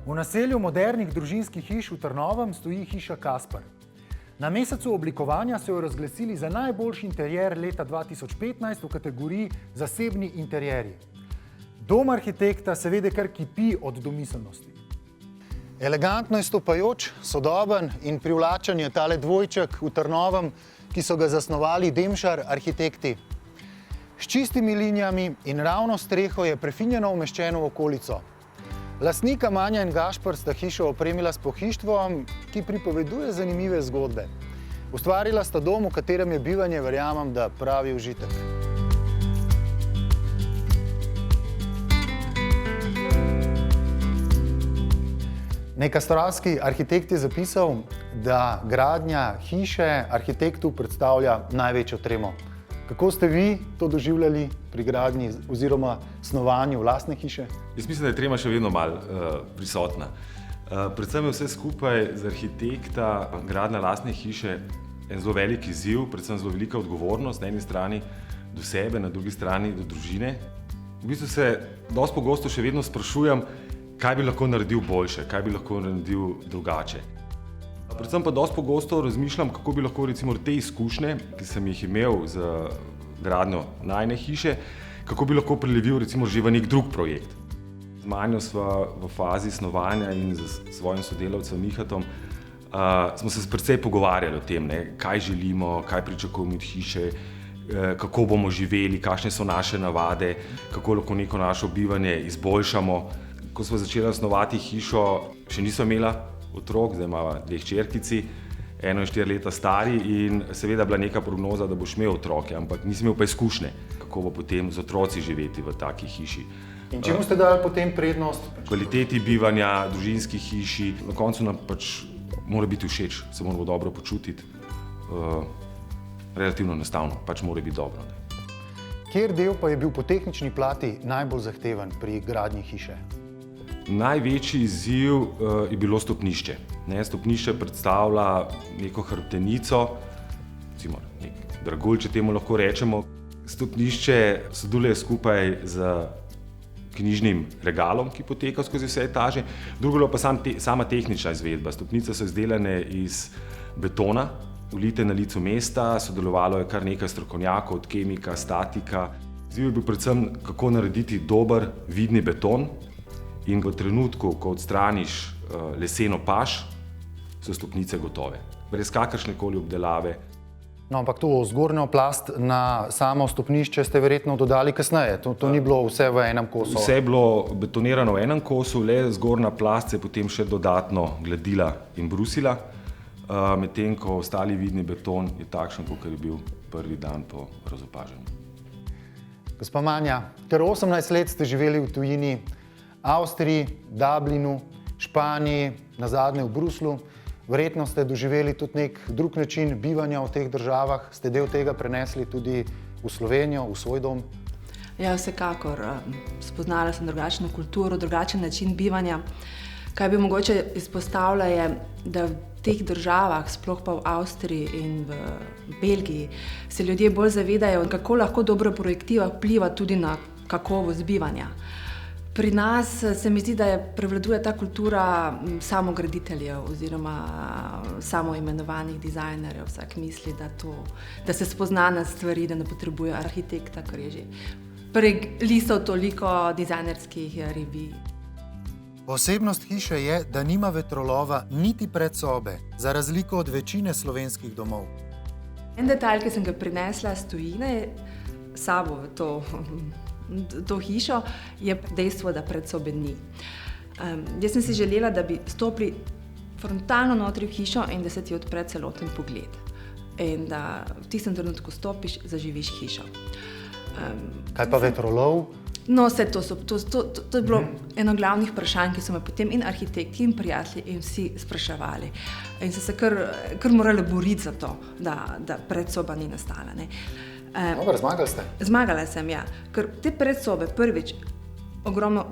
V naselju modernih družinskih hiš v Trnovem stoji hiša Kaspar. Na mesecu oblikovanja so jo razglasili za najboljši interjer leta 2015 v kategoriji zasebni interjerji. Dom arhitekta seveda kar kipi od domiselnosti. Elegantno izstopajoč, sodoben in privlačen je tale dvojček v Trnovem, ki so ga zasnovali Demšar arhitekti. S čistimi linijami in ravno streho je prefinjeno umeščeno v okolico. Lastnika Manja in Gašper sta hišo opremila s pohištvom, ki pripoveduje zanimive zgodbe. Ustvarila sta dom, v katerem je bivanje, verjamem, da pravi užitek. Nek avstralski arhitekt je zapisal, da gradnja hiše arhitektu predstavlja največjo tremo. Kako ste vi to doživljali pri gradnji oziroma snovanju lastne hiše? Jaz mislim, da je trema še vedno malo prisotna. Predvsem je vse skupaj z arhitekta gradnja lastne hiše en zelo velik izziv, predvsem zelo velika odgovornost na eni strani do sebe, na drugi strani do družine. V bistvu se dosti pogosto še vedno sprašujem, kaj bi lahko naredil boljše, kaj bi lahko naredil drugače. Predvsem pa dosti pogosto razmišljam, kako bi lahko recimo te izkušnje, ki sem jih imel z gradnjo najine hiše, kako bi lahko prelevil recimo že v nek drug projekt. Z Manjo sva v fazi snovanja in z svojim sodelavcem Mihatom smo se precej pogovarjali o tem, kaj želimo, kaj pričakujemo od hiše, kako bomo živeli, kakšne so naše navade, kako lahko neko naše bivanje izboljšamo. Ko sva začela snovati hišo, še nisva imela otrok, zdaj imava 2 hčerkici, 1 in 4 leta stari in seveda bila neka prognoza, da boš imel otroke, ampak nisem imel pa izkušnje, kako bo potem z otroci živeti v taki hiši. In čemu ste dali potem prednost? Kvaliteti bivanja, družinski hiši, na koncu nam pač mora biti všeč, se moramo dobro počutiti, relativno enostavno, pač mora biti dobro. Kjer del pa je bil po tehnični plati najbolj zahteven pri gradnji hiše? Največji izziv je bilo stopnišče. Stopnišče predstavlja neko hrbtenico, recimo nek dragulj, če temu lahko rečemo. Stopnišče sodeluje skupaj z knjižnim regalom, ki poteka skozi vse etaže. Drugo pa sama tehnična izvedba. Stopnice so izdelane iz betona, ulite na licu mesta, sodelovalo je kar nekaj strokovnjakov, od kemika, statika. Izziv je bil predvsem, kako narediti dober, vidni beton. In v trenutku, ko odstraniš leseno paš, so stopnice gotove, brez kakršnekoli obdelave. No, ampak to zgornjo plast na samo stopnišče ste verjetno dodali kasneje, to ni bilo vse v enem kosu? Vse je bilo betonirano v enem kosu, le zgornja plast se je potem še dodatno gladila in brusila, medtem ko ostali vidni beton je takšen, kot je bil prvi dan po razopaženju. Gospa Manja, kar 18 let ste živeli v tujini, Avstriji, Dublinu, Španiji, nazadnje v Bruslu. Verjetno ste doživeli tudi nek drug način bivanja v teh državah. Ste del tega prenesli tudi v Slovenijo, v svoj dom? Ja, vsekakor. Spoznala sem drugačno kulturo, drugačen način bivanja. Kaj bi mogoče izpostavila je, da v teh državah, sploh pa v Avstriji in v Belgiji, se ljudje bolj zavedajo, kako lahko dobra projektiva vpliva tudi na kakovost bivanja. Pri nas se mi zdi, da prevladuje ta kultura samograditeljev oziroma samoimenovanih dizajnerjev. Vsak misli, da se spozna na stvari, da ne potrebuje arhitekta, kar je že prelistal toliko dizajnerskih revij. Posebnost hiše je, da nima vetrolova niti predsobe, za razliko od večine slovenskih domov. En detalj, ki sem ga prinesla s tujine s sabo v to hišo, je dejstvo, da predsobe ni. Jaz sem si želela, da bi stopili frontalno notri v hišo in da se ti odpre celoten pogled. In da v tistem trenutku stopiš, zaživiš hišo. Kaj pa vetrolov? No, to je bilo eno glavnih vprašanj, ki so me potem in arhitekti, in prijatelji, in vsi spraševali. In so se kar morali boriti za to, da predsoba ni nastala. Dobar, zmagali ste? Zmagala sem, ja. Ker te predsobe, prvič, ogromno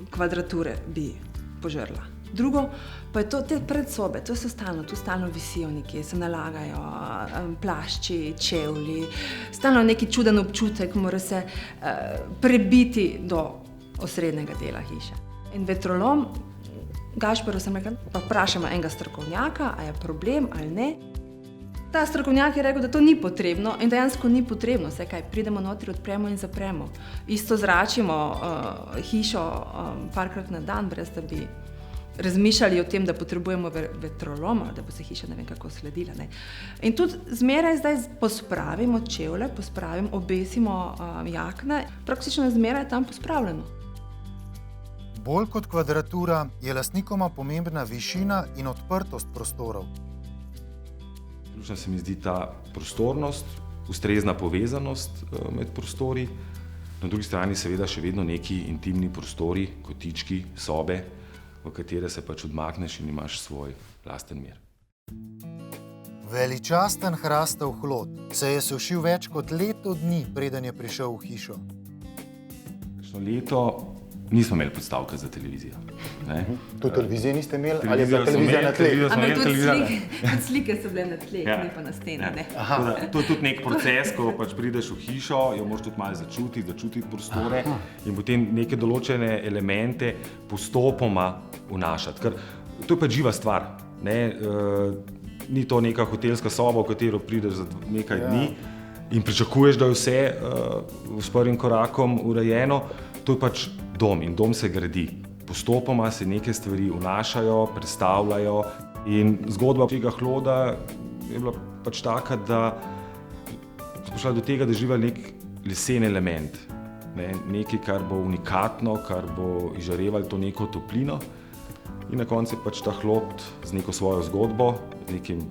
kvadrature bi požrla. Drugo, pa je te predsobe, to so stalno visijo nekje, se nalagajo plašči, čevlji, stalno neki čuden občutek, mora se prebiti do osrednjega dela hiše. In vetrolom Gašperu sem rekla, pa vprašamo enega strokovnjaka, a je problem ali ne. Ta strokovnjak je rekel, da to ni potrebno in dejansko ni potrebno. Vse kaj, pridemo notri, odpremo in zapremo. Isto zračimo hišo parkrat na dan, brez da bi razmišljali o tem, da potrebujemo vetroloma, da bo se hiša ne vem kako sledila. Ne. In tudi zmeraj zdaj pospravimo čevlje, obesimo jakne, praktično zmeraj je tam pospravljeno. Bolj kot kvadratura je lastnikoma pomembna višina in odprtost prostorov. Ključna se mi zdi ta prostornost, ustrezna povezanost med prostori, na drugi strani seveda še vedno neki intimni prostori, kotički, sobe, v katere se pač odmakneš in imaš svoj lasten mir. Veličasten hrastov hlod se je sušil več kot leto dni, preden je prišel v hišo. Kakšno leto nismo imeli podstavka za televizijo. Tu televizije niste imeli? Ali je bila televizija na tleh? Ampak tudi slike so bile na tleh, ne pa na stenah. To je tudi nek proces, ko pač prideš v hišo, jo moraš tudi malo začutiti prostore in potem neke določene elemente postopoma vnašati. Ker to je pač živa stvar. Ni to neka hotelska soba, v katero prideš za nekaj dni in pričakuješ, da je vse s prvim korakom urejeno. To je pač dom in dom se gradi. Postopoma se neke stvari vnašajo, predstavljajo in zgodba tega hloda je bila pač taka, da smo prišli do tega, da je živel nek lesen element. Nekaj, kar bo unikatno, kar bo izžarevalo to neko toplino in na koncu je pač ta hlod z neko svojo zgodbo, z nekim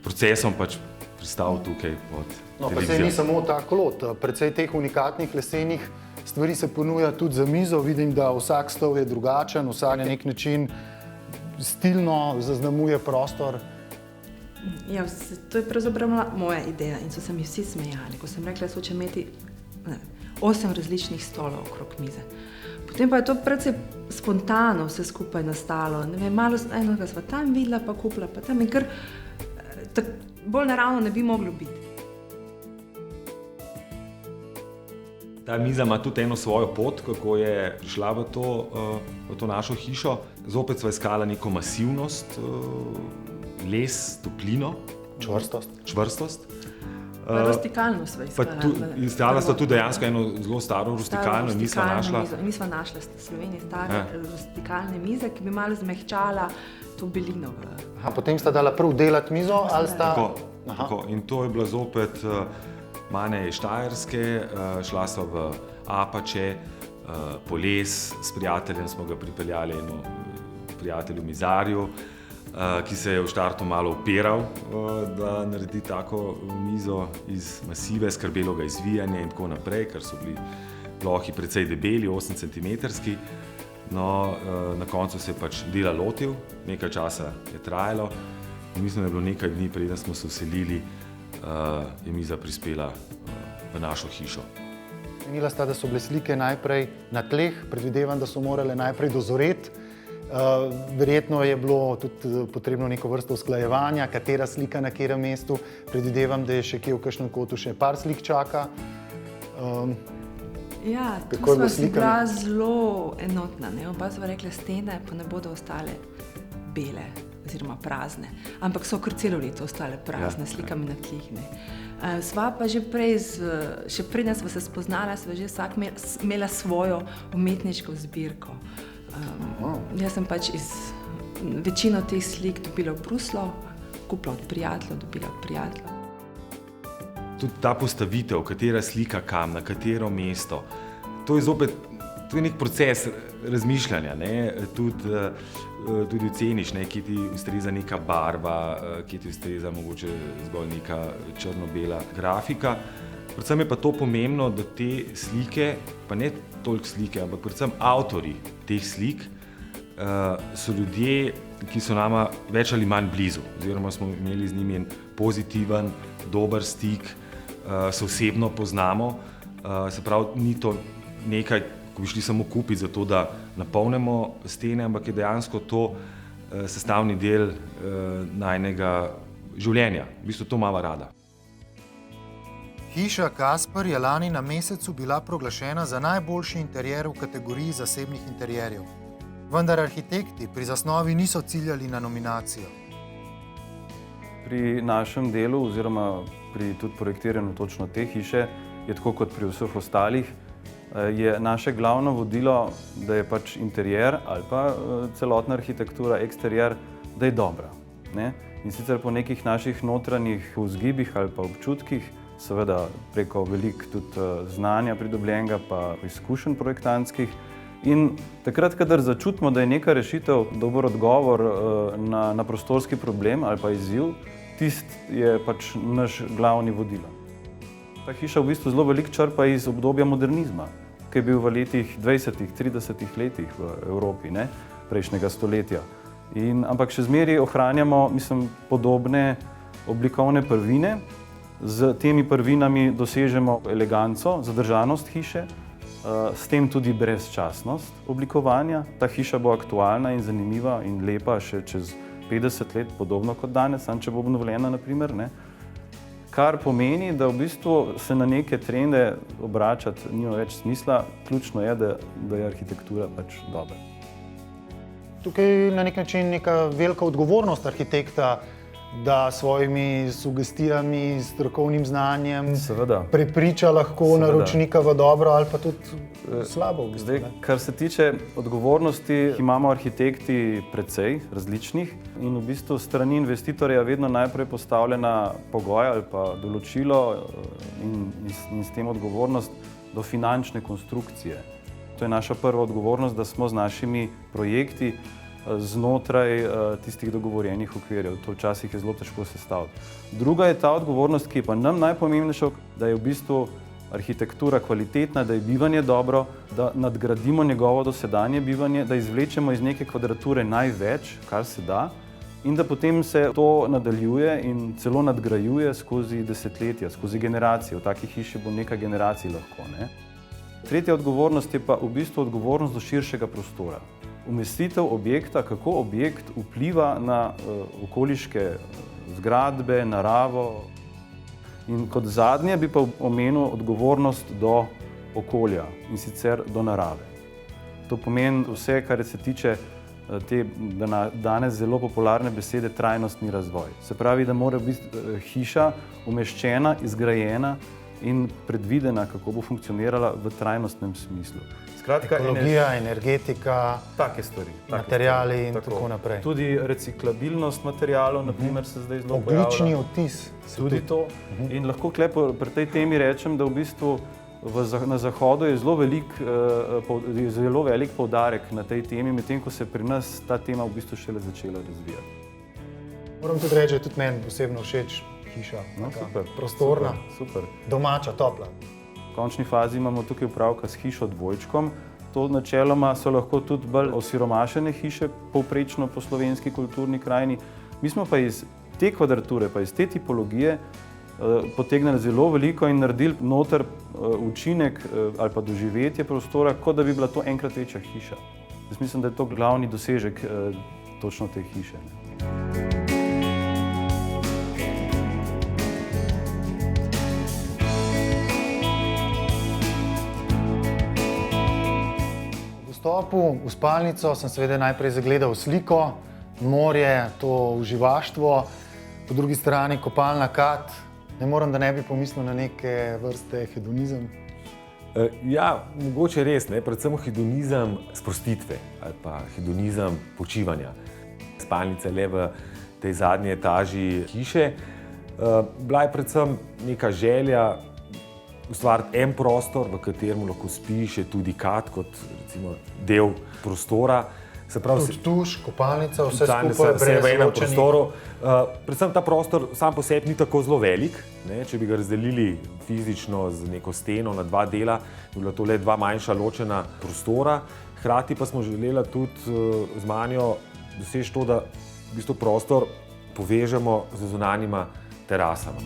procesom pač pristal tukaj pod televizijo. Pa saj ni samo ta hlod, precej teh unikatnih lesenih stvari se ponuja tudi za mizo. Vidim, da vsak stol je drugačen, vsak na nek način stilno zaznamuje prostor. Ja, to je pravzaprav moja ideja in so se mi vsi smejali, ko sem rekla, da hočem imeti 8 različnih stolov okrog mize. Potem pa je to precej spontano vse skupaj nastalo. Ne vem, malo enega sva tam videla, pa kupila, pa tam in kar bolj naravno ne bi moglo biti. Ta miza ima tudi eno svojo pot, kako je prišla v to našo hišo. Zopet sva iskala neko masivnost, les, toplino. Čvrstost. Rustikalno sva iskala. Iskala sva tudi dejansko eno zelo staro rustikalno, nisva našla. Nisva našla v Sloveniji stare rustikalne mize, ki bi malo zmehčala to belino. Potem sta dala prav delati mizo ali sta... Tako. In to je bila zopet Mane iz Štajerske, šla sva v Apače, po les, s prijateljem smo ga pripeljali prijatelju mizarju, ki se je v štartu malo upiral, da naredi tako mizo iz masive, skrbeloga izvijanja in tako naprej, ker so bili plohi precej debeli, 8 cm. No, na koncu se je pač dela lotil, nekaj časa je trajalo in mislim, da je bilo nekaj dni, preden smo se vselili, je miza prispela v našo hišo. Menila sta, da so bile slike najprej na tleh, predvidevam, da so morale najprej dozoreti. Verjetno je bilo tudi potrebno neko vrsto usklajevanja, katera slika na katerem mestu. Predvidevam, da je še kje v kakšnem kotu še par slik čaka. Ja, tu sva si bila zelo enotna. Oba sva rekla, stene pa ne bodo ostale bele oziroma prazne, ampak so kar celo leto ostale prazne, slikami na tleh. Sva pa že prej, še preden sva se spoznala, sva že vsak imela svojo umetniško zbirko. Jaz sem pač večino teh slik dobila v Bruslu, kupila od prijateljev, dobila od prijateljev. Tudi ta postavitev, katera slika kam, na katero mesto, to je zopet nek proces razmišljanja. Tudi oceniš, kje ti ustreza neka barva, kje ti ustreza mogoče zgolj neka črno-bela grafika. Predvsem je pa to pomembno, da te slike, pa ne toliko slike, ampak predvsem avtorji teh slik so ljudje, ki so nama več ali manj blizu, oziroma smo imeli z njimi en pozitiven, dober stik, se osebno poznamo. Se pravi, ni to nekaj, ko bi šli samo kupiti za to, da napolnimo stene, ampak je dejansko to sestavni del najinega življenja. V bistvu to imava rada. Hiša Kaspar je lani na Mesecu bila proglašena za najboljši interjer v kategoriji zasebnih interjerjev. Vendar arhitekti pri zasnovi niso ciljali na nominacijo. Pri našem delu oziroma pri tudi projektiranju točno te hiše je tako kot pri vseh ostalih, je naše glavno vodilo, da je pač interier ali pa celotna arhitektura, eksterier, da je dobra. Ne? In sicer po nekih naših notranjih vzgibih ali pa občutkih, seveda preko veliko tudi znanja pridobljenega pa izkušenj projektantskih. In takrat, kadar začutimo, da je neka rešitev dober odgovor na prostorski problem ali pa izziv, tisti je pač naš glavni vodilo. Ta hiša v bistvu zelo veliko črpa iz obdobja modernizma, ki je bil v letih 20-30 letih v Evropi, ne, prejšnjega stoletja. Ampak še zmeraj ohranjamo, mislim, podobne oblikovne prvine. Z temi prvinami dosežemo eleganco, zadržanost hiše, s tem tudi brezčasnost oblikovanja. Ta hiša bo aktualna in zanimiva in lepa še čez 50 let, podobno kot danes, če bo obnovljena, na primer, ne. Kar pomeni, da v bistvu se na neke trende obračati nima več smisla, ključno je, da je arhitektura pač dobra. Tukaj je na nek način neka velika odgovornost arhitekta, da svojimi sugestijami, strokovnim znanjem prepriča lahko naročnika v dobro ali pa tudi slabo. Zdaj, kar se tiče odgovornosti, imamo arhitekti precej različnih in v bistvu strani investitorja je vedno najprej postavljena pogoj ali pa določilo in s tem odgovornost do finančne konstrukcije. To je naša prva odgovornost, da smo z našimi projekti znotraj tistih dogovorjenih okvirjev. To včasih je zelo težko sestaviti. Druga je ta odgovornost, ki je pa nam najpomembnejša, da je v bistvu arhitektura kvalitetna, da je bivanje dobro, da nadgradimo njegovo dosedanje bivanje, da izvlečemo iz neke kvadrature največ, kar se da, in da potem se to nadaljuje in celo nadgrajuje skozi desetletja, skozi generacije. V takih hiši bo nekaj generacij lahko, ne? Tretja odgovornost je pa v bistvu odgovornost do širšega prostora. Umestitev objekta, kako objekt vpliva na okoliške zgradbe, naravo. In kot zadnje bi pa omenil odgovornost do okolja in sicer do narave. To pomeni vse, kar se tiče te danes zelo popularne besede trajnostni razvoj. Se pravi, da mora biti hiša umeščena, izgrajena in predvidena, kako bo funkcionirala v trajnostnem smislu. Skratka, ekologija, energetika, take stvari, materiali in tako naprej. Tudi reciklabilnost materialov, na primer, se zdaj zelo pojavlja. Ogljični odtis. Tudi to. In lahko pri tej temi rečem, da v bistvu na Zahodu je zelo velik poudarek na tej temi, medtem ko se pri nas ta tema v bistvu šele začela razvijati. Moram tudi reči, da je tudi meni osebno všeč hiša. Super, prostorna, super. Domača, topla. V končni fazi imamo tukaj opravka s hišo dvojčkom. To načeloma so lahko tudi bolj osiromašene hiše, povprečno po slovenski kulturni krajini. Mi smo pa iz te kvadrature, pa iz te tipologije potegnili zelo veliko in naredili noter učinek ali pa doživetje prostora, kot da bi bila to enkrat večja hiša. Jaz mislim, da je to glavni dosežek točno te hiše. V vstopu v spalnico sem seveda najprej zagledal sliko, morje, to uživaštvo, po drugi strani kopalna kad. Ne morem, da ne bi pomislil na neke vrste hedonizem. Ja, mogoče res, ne? Predvsem hedonizem sprostitve ali pa hedonizem počivanja. Spalnica le v tej zadnji etaži hiše. Bila je predvsem neka želja ustvariti en prostor, v katerem lahko spi še tudi kad kot recimo del prostora. Tudi tuš, kopalnica, vse skupaj brez v enem prostoru. Predvsem ta prostor sam po sebi ni tako zelo velik. Če bi ga razdelili fizično z neko steno na dva dela, bi bila to le dva manjša ločena prostora. Hkrati pa smo želeli tudi z Manjo doseči to, da v bistvu prostor povežemo z zunanjima terasama.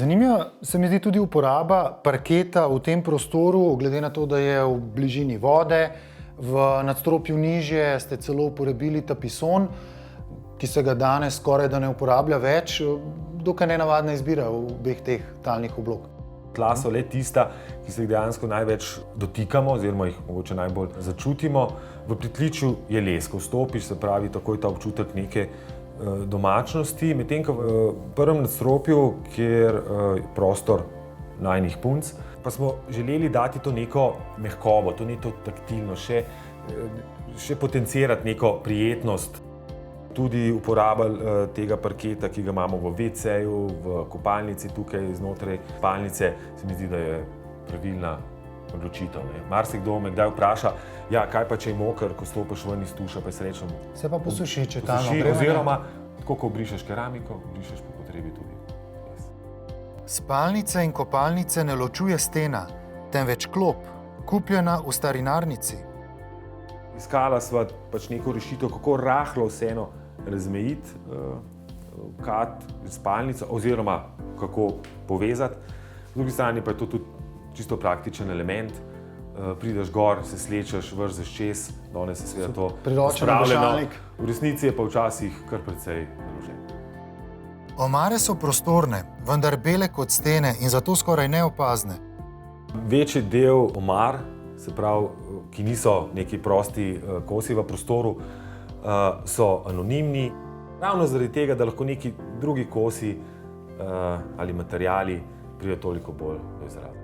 Zanimiva se mi zdi tudi uporaba parketa v tem prostoru, glede na to, da je v bližini vode. V nadstropju nižje ste celo uporabili tapison, ki se ga danes skoraj da ne uporablja več. Dokaj nenavadna izbira v obeh teh talnih oblog. Tla so le tista, ki se jih dejansko največ dotikamo, oziroma jih mogoče najbolj začutimo. V pritličju je les, ko vstopiš, se pravi, takoj ta občutek neke domačnosti, medtem ko v prvem nadstropju, kjer je prostor najinih punc, pa smo želeli dati to neko mehkobo, to neko taktilno, še potencirati neko prijetnost. Tudi uporabljali tega parketa, ki ga imamo v WC-ju, v kopalnici tukaj znotraj spalnice, se mi zdi, da je pravilna odločitev. Marsikdo me kdaj vpraša, ja, kaj pa če je moker, ko stopiš ven iz tuša, pa je srečen. Se pa posuši, če talno Posuši, gremo. oziroma, tako ko obrišeš keramiko, obrišeš po potrebi tudi. Spalnice in kopalnice ne ločuje stena, temveč klop, kupljena v starinarnici. Iskala sva pač neko rešitev, kako rahlo vseeno razmejiti kat, spalnico, oziroma kako povezati. Po drugi strani pa je to tudi čisto praktičen element. Prideš gor, se slečeš, vržeš čez, danes je seveda to Priročen pospravljeno. obešalnik. V resnici je pa včasih kar precej naloženo. Omare so prostorne, vendar bele kot stene in zato skoraj neopazne. Večji del omar, se pravi, ki niso neki prosti kosi v prostoru, so anonimni. Ravno zaradi tega, da lahko neki drugi kosi ali materiali pridejo toliko bolj do izraza.